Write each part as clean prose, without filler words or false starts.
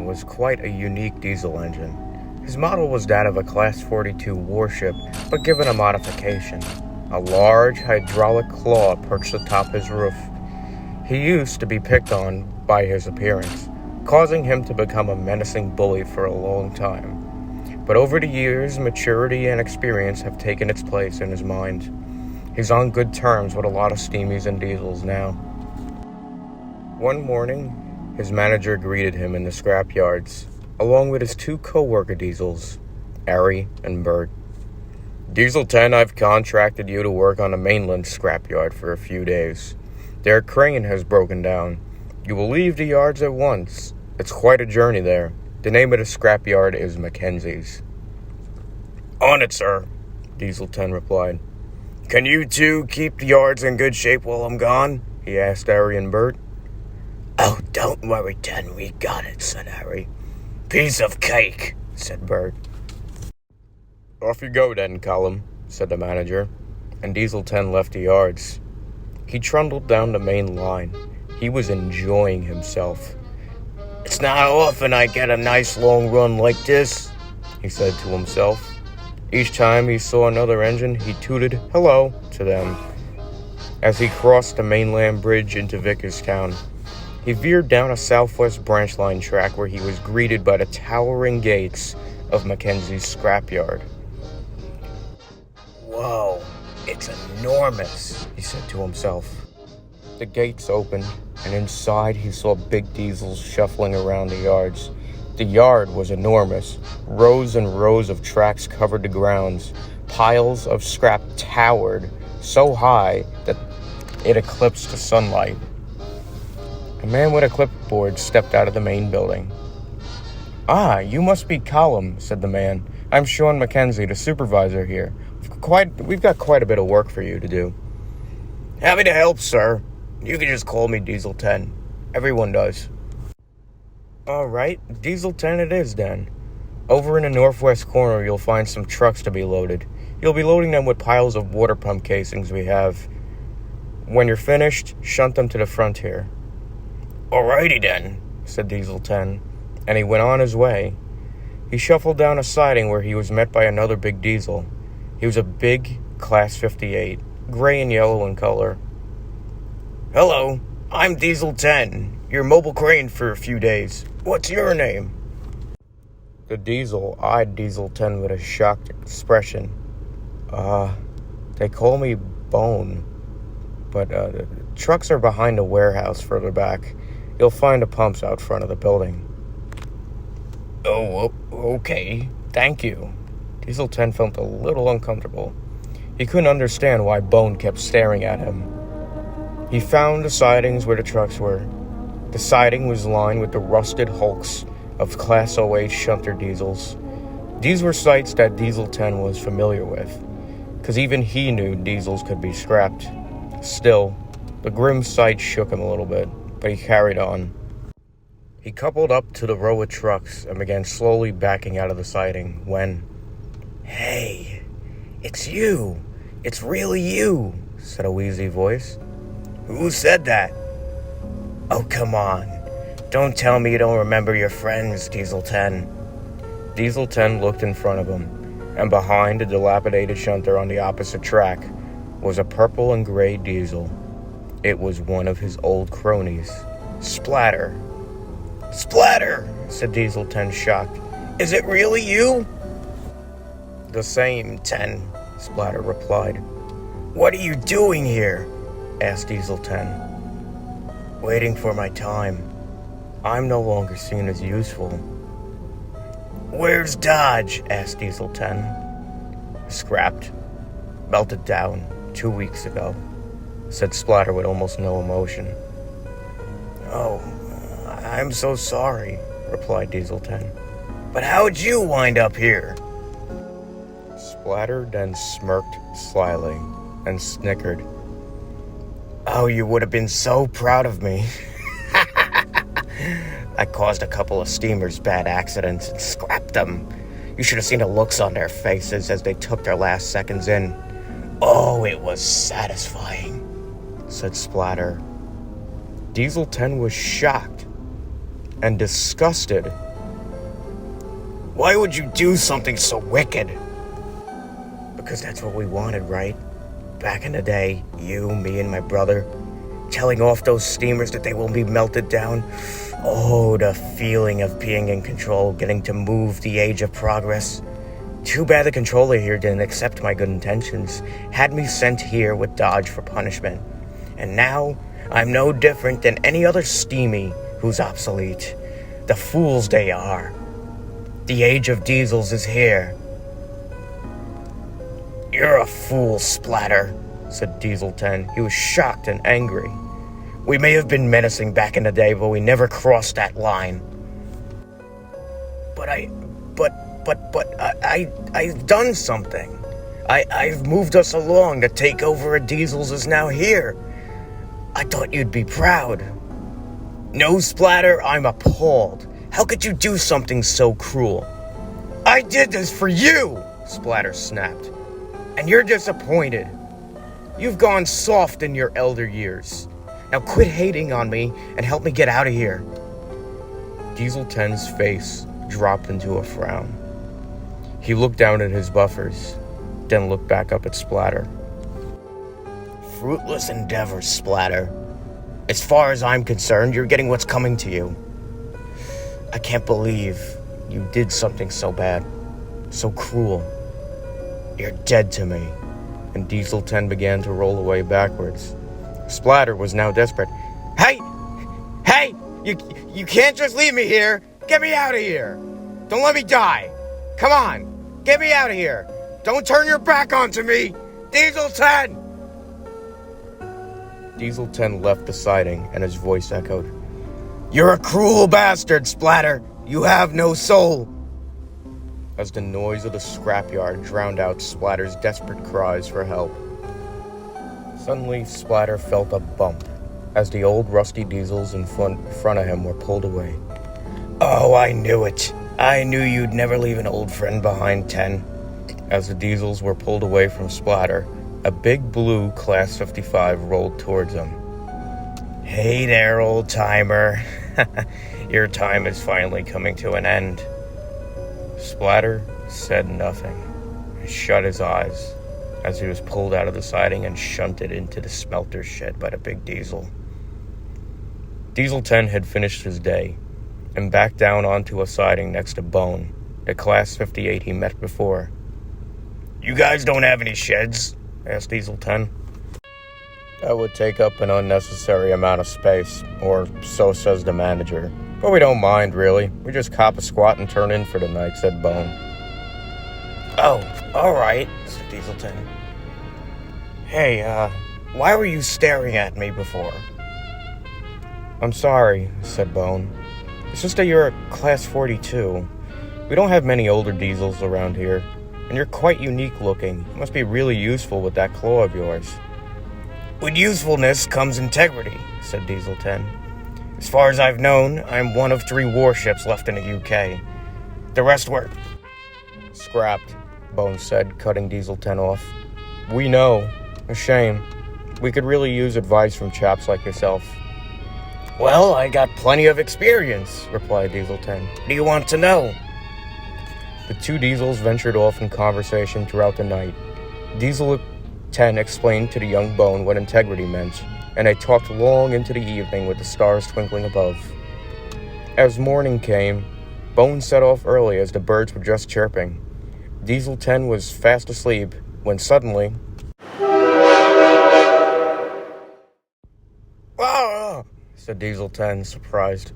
was quite a unique diesel engine. His model was that of a Class 42 warship, but given a modification. A large hydraulic claw perched atop his roof. He used to be picked on by his appearance, causing him to become a menacing bully for a long time. But over the years, maturity and experience have taken its place in his mind. He's on good terms with a lot of steamies and diesels now. One morning, his manager greeted him in the scrapyards, along with his two co-worker diesels, Ari and Bert. Diesel 10, I've contracted you to work on the mainland scrapyard for a few days. Their crane has broken down. You will leave the yards at once. It's quite a journey there. The name of the scrapyard is Mackenzie's. On it, sir, Diesel 10 replied. Can you two keep the yards in good shape while I'm gone? He asked Ari and Bert. Oh, don't worry, 10, we got it, said Ari. Piece of cake, said Bert. Off you go then, Column, said the manager, and Diesel 10 left the yards. He trundled down the main line. He was enjoying himself. It's not often I get a nice long run like this, he said to himself. Each time he saw another engine, he tooted hello to them. As he crossed the mainland bridge into Vickerstown, he veered down a southwest branch line track where he was greeted by the towering gates of Mackenzie's scrapyard. Whoa, it's enormous, he said to himself. The gates opened, and inside he saw big diesels shuffling around the yards. The yard was enormous. Rows and rows of tracks covered the grounds. Piles of scrap towered so high that it eclipsed the sunlight. A man with a clipboard stepped out of the main building. Ah, you must be Column, said the man. I'm Sean Mackenzie, the supervisor here. We've got quite a bit of work for you to do. Happy to help, sir. You can just call me Diesel 10. Everyone does. All right, Diesel 10 it is then. Over in the northwest corner, you'll find some trucks to be loaded. You'll be loading them with piles of water pump casings we have. When you're finished, shunt them to the front here. Alrighty then, said Diesel 10, and he went on his way. He shuffled down a siding where he was met by another big diesel. He was a big Class 58, gray and yellow in color. Hello, I'm Diesel 10, your mobile crane for a few days. What's your name? The diesel eyed Diesel 10 with a shocked expression. They call me Bone, but the trucks are behind the warehouse further back. You'll find the pumps out front of the building. Oh, okay, thank you. Diesel 10 felt a little uncomfortable. He couldn't understand why Bone kept staring at him. He found the sidings where the trucks were. The siding was lined with the rusted hulks of Class 08 shunter diesels. These were sights that Diesel 10 was familiar with, because even he knew diesels could be scrapped. Still, the grim sight shook him a little bit, but he carried on. He coupled up to the row of trucks and began slowly backing out of the siding when... Hey, it's you. It's really you, said a wheezy voice. Who said that? Oh, come on. Don't tell me you don't remember your friends, Diesel 10. Diesel 10 looked in front of him, and behind a dilapidated shunter on the opposite track was a purple and gray diesel. It was one of his old cronies, Splatter. Splatter, said Diesel 10, shocked. Is it really you? The same, 10, Splatter replied. What are you doing here? Asked Diesel 10. Waiting for my time. I'm no longer seen as useful. Where's Dodge? Asked Diesel 10. Scrapped. Melted down 2 weeks ago, said Splatter with almost no emotion. Oh, I'm so sorry, replied Diesel 10. But how'd you wind up here? Splatter then smirked slyly and snickered. Oh, you would have been so proud of me. I caused a couple of steamers bad accidents and scrapped them. You should have seen the looks on their faces as they took their last seconds in. Oh, it was satisfying, said Splatter. Diesel 10 was shocked and disgusted Why would you do something so wicked? Because that's what we wanted, right? Back in the day, you, me, and my brother, telling off those steamers that they will be melted down. Oh, the feeling of being in control, getting to move the age of progress. Too bad the controller here didn't accept my good intentions, had me sent here with Dodge for punishment. And now, I'm no different than any other steamy who's obsolete. The fools they are. The age of diesels is here. You're a fool, Splatter, said Diesel 10. He was shocked and angry. We may have been menacing back in the day, but we never crossed that line. But I've done something. I've moved us along. The takeover of diesels is now here. I thought you'd be proud. No, Splatter, I'm appalled. How could you do something so cruel? I did this for you, Splatter snapped. And you're disappointed. You've gone soft in your elder years. Now quit hating on me and help me get out of here. Diesel 10's face dropped into a frown. He looked down at his buffers, then looked back up at Splatter. Fruitless endeavors, Splatter. As far as I'm concerned, you're getting what's coming to you. I can't believe you did something so bad, so cruel. You're dead to me. And Diesel 10 began to roll away backwards. Splatter was now desperate. Hey! You can't just leave me here! Get me out of here! Don't let me die! Come on! Get me out of here! Don't turn your back onto me! Diesel 10! Diesel 10 left the siding, and his voice echoed. You're a cruel bastard, Splatter! You have no soul! As the noise of the scrapyard drowned out Splatter's desperate cries for help. Suddenly, Splatter felt a bump as the old rusty diesels in front of him were pulled away. Oh, I knew it. I knew you'd never leave an old friend behind, 10. As the diesels were pulled away from Splatter, a big blue Class 55 rolled towards him. Hey there, old-timer. Your time is finally coming to an end. Splatter said nothing and shut his eyes as he was pulled out of the siding and shunted into the smelter shed by the big diesel. Diesel 10 had finished his day and backed down onto a siding next to Bone, the Class 58 he met before. You guys don't have any sheds? Asked Diesel 10. That would take up an unnecessary amount of space, or so says the manager. But we don't mind, really. We just cop a squat and turn in for the night, said Bone. Oh, alright, said Diesel 10. Hey, why were you staring at me before? I'm sorry, said Bone. It's just that you're a Class 42. We don't have many older diesels around here, and you're quite unique looking. You must be really useful with that claw of yours. With usefulness comes integrity, said Diesel 10. As far as I've known, I'm one of 3 warships left in the UK. The rest were scrapped, Bone said, cutting Diesel 10 off. We know. A shame. We could really use advice from chaps like yourself. Well, I got plenty of experience, replied Diesel 10. What do you want to know? The 2 diesels ventured off in conversation throughout the night. Diesel 10 explained to the young Bone what integrity meant, and they talked long into the evening with the stars twinkling above. As morning came, Bone set off early as the birds were just chirping. Diesel 10 was fast asleep when suddenly... Ah! Said Diesel 10, surprised.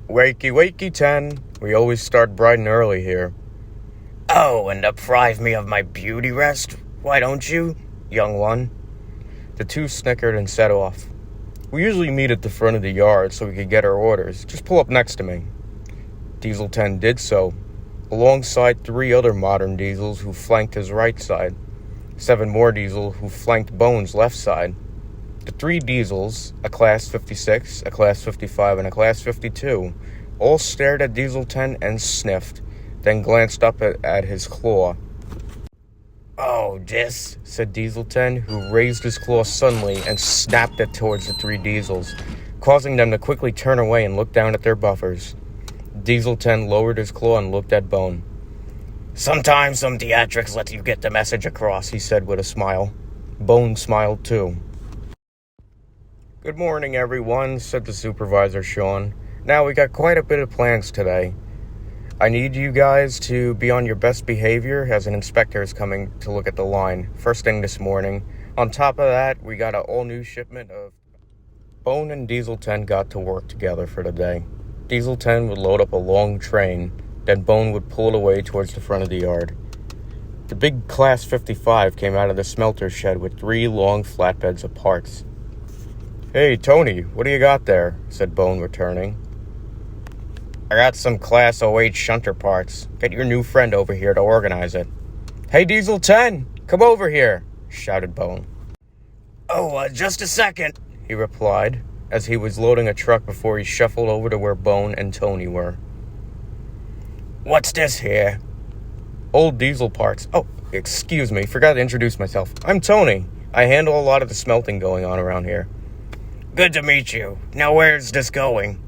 Wakey, wakey, 10. We always start bright and early here. Oh, and deprive me of my beauty rest? Why don't you, young one? The 2 snickered and set off. We usually meet at the front of the yard so we could get our orders. Just pull up next to me. Diesel 10 did so, alongside 3 other modern diesels who flanked his right side, 7 more diesels who flanked Bone's left side. The 3 diesels, a Class 56, a Class 55, and a Class 52, all stared at Diesel 10 and sniffed, then glanced up at his claw. Oh, this, said Diesel 10, who raised his claw suddenly and snapped it towards the 3 diesels, causing them to quickly turn away and look down at their buffers. Diesel 10 lowered his claw and looked at Bone. Sometimes some theatrics let you get the message across, he said with a smile. Bone smiled too. Good morning, everyone, said the supervisor, Sean. Now, we got quite a bit of plans today. I need you guys to be on your best behavior as an inspector is coming to look at the line first thing this morning. On top of that, we got an all-new shipment of... Bone and Diesel 10 got to work together for the day. Diesel 10 would load up a long train, then Bone would pull it away towards the front of the yard. The big Class 55 came out of the smelter shed with 3 long flatbeds of parts. Hey, Tony, what do you got there? Said Bone, returning. I got some Class 08 shunter parts. Get your new friend over here to organize it. Hey, Diesel 10, come over here, shouted Bone. Oh, just a second, he replied, as he was loading a truck before he shuffled over to where Bone and Tony were. What's this here? Old diesel parts. Oh, excuse me, forgot to introduce myself. I'm Tony. I handle a lot of the smelting going on around here. Good to meet you. Now where's this going?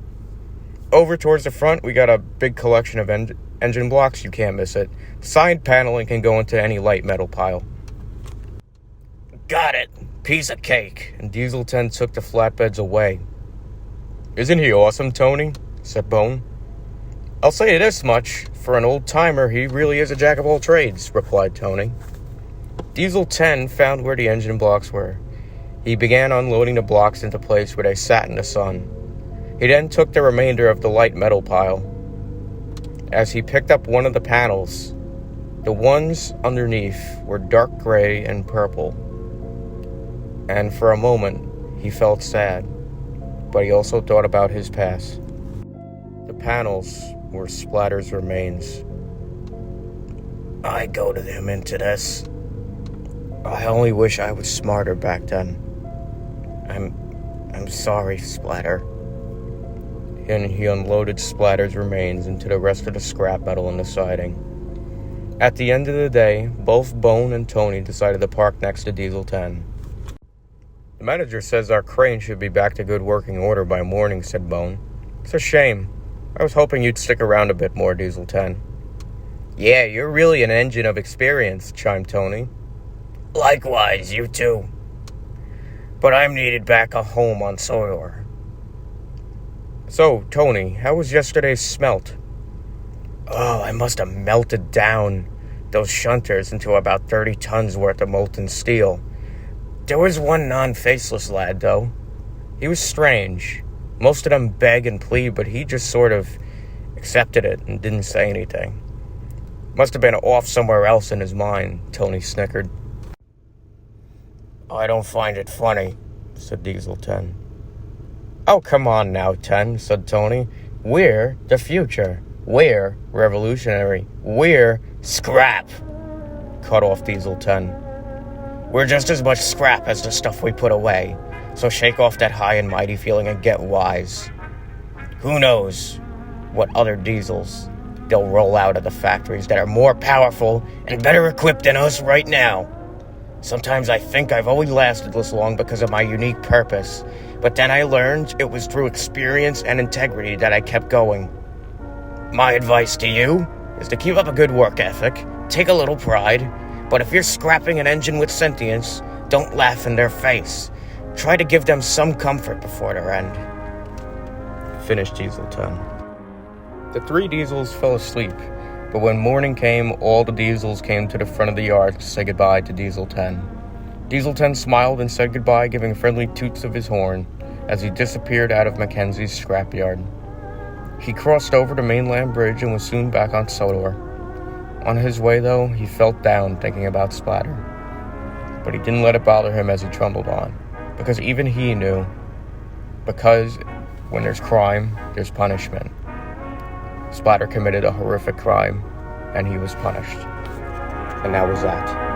Over towards the front, we got a big collection of engine blocks. You can't miss it. Side paneling can go into any light metal pile. Got it. Piece of cake. And Diesel 10 took the flatbeds away. Isn't he awesome, Tony? Said Bone. I'll say this much. For an old-timer, he really is a jack of all trades, replied Tony. Diesel 10 found where the engine blocks were. He began unloading the blocks into place where they sat in the sun. He then took the remainder of the light metal pile. As he picked up one of the panels, the ones underneath were dark gray and purple. And for a moment, he felt sad, but he also thought about his past. The panels were Splatter's remains. I goaded him into this. I only wish I was smarter back then. I'm sorry, Splatter. And he unloaded Splatter's remains into the rest of the scrap metal in the siding. At the end of the day, both Bone and Tony decided to park next to Diesel 10. The manager says our crane should be back to good working order by morning, said Bone. It's a shame. I was hoping you'd stick around a bit more, Diesel 10. Yeah, you're really an engine of experience, chimed Tony. Likewise, you too. But I'm needed back at home on Sodor. So, Tony, how was yesterday's smelt? Oh, I must have melted down those shunters into about 30 tons worth of molten steel. There was one non-faceless lad, though. He was strange. Most of them beg and plead, but he just sort of accepted it and didn't say anything. Must have been off somewhere else in his mind, Tony snickered. I don't find it funny, said Diesel 10. Oh, come on now, 10, said Tony. We're the future. We're revolutionary. We're scrap, cut off Diesel 10. We're just as much scrap as the stuff we put away, so shake off that high and mighty feeling and get wise. Who knows what other diesels they'll roll out of the factories that are more powerful and better equipped than us right now. Sometimes I think I've only lasted this long because of my unique purpose, but then I learned it was through experience and integrity that I kept going. My advice to you is to keep up a good work ethic, take a little pride, but if you're scrapping an engine with sentience, don't laugh in their face. Try to give them some comfort before their end. Finished Diesel 10. The 3 diesels fell asleep, but when morning came, all the diesels came to the front of the yard to say goodbye to Diesel 10. Diesel 10 smiled and said goodbye, giving friendly toots of his horn as he disappeared out of Mackenzie's scrapyard. He crossed over the mainland bridge and was soon back on Sodor. On his way, though, he felt down thinking about Splatter. But he didn't let it bother him as he trundled on, because even he knew, because when there's crime, there's punishment. Splatter committed a horrific crime, and he was punished. And that was that.